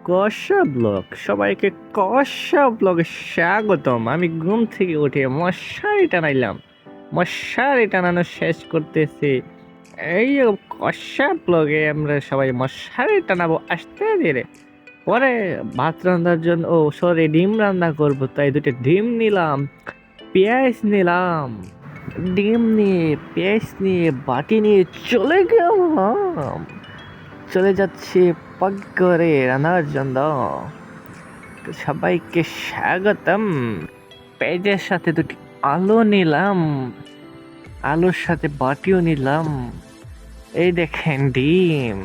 কষা ব্লগ সবাইকে কষা ব্লগে স্বাগতম। আমি ঘুম থেকে উঠে মশারি টানাইলাম, মশারি টানানো শেষ করতেছি। এই কষা ব্লগে আমরা সবাই মশারি টানাবো আস্তে ধীরে। পরে ভাত রান্নার জন্য সরি ডিম রান্না করবো, তাই দুটো ডিম নিলাম, পেঁয়াজ নিলাম। ডিম নিয়ে পেঁয়াজ নিয়ে বাটি নিয়ে চলে গেলাম, চলে যাচ্ছে পাকঘরে রান্নার জন্য। সবাইকে স্বাগতম। পেঁয়াজের সাথে দুটি আলু নিলাম, আলুর সাথে বাটিও নিলাম। এই দেখেন ডিম,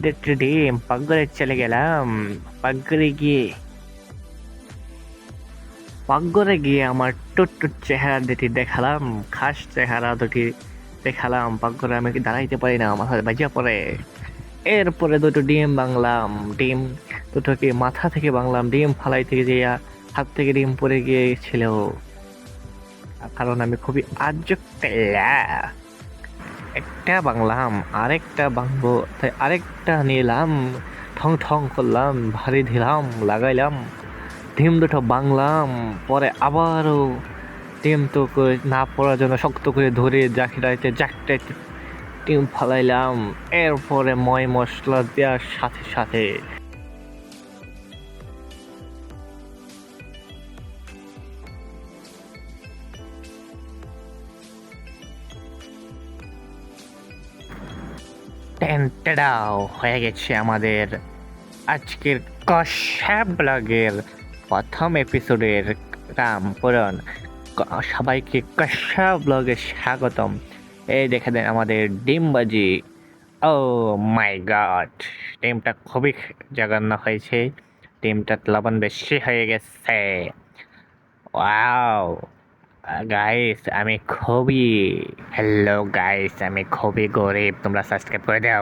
দুটি ডিম। পাকঘরে চলে গেলাম। পাকঘরে গিয়ে পাকঘরে গিয়ে আমার টুটটুট চেহারা দুটি দেখালাম, খাস চেহারা দুটি দেখালাম। পাকঘরে আমি কি দাঁড়াইতে পারি না, মাথা বাজিয়া পড়ে। এরপরে দুটো ডিম বাংলাম, ডিম দুটোকে মাথা থেকে বাংলাম। ডিম ফালাই থেকে যে হাত থেকে ডিম পড়ে গিয়েছিল, কারণ আমি খুবই আজব। একটা বাংলাম, আরেকটা বাংবো, তাই আরেকটা নিলাম। ঠং ঠং করলাম, ভারী দিলাম, লাগাইলাম। ডিম দুটো বাংলাম, পরে আবারও ডিম তো না পড়ার জন্য শক্ত করে ধরে জাকিটাইতে জাকটাইতে ডিম ফালাইলাম। এরপরে ময় মশলা দেওয়ার সাথে সাথে টেন্টেডাও হয়ে গেছে আমাদের আজকের কষা ব্লগের প্রথম এপিসোডের রামপুরন। সবাইকে কষা ব্লগে স্বাগতম। এই দেখে দেন আমাদের ডিমবাজি। ও মাই গড, ডিমটা খুবই জঘন্য হয়েছে। ডিমটা লবণ বেশি হয়ে গেছে। ওয়াও গাইস, আমি খুবই হ্যালো গাইস, আমি খুবই গরিব, তোমরা সাবস্ক্রাইব করে দাও।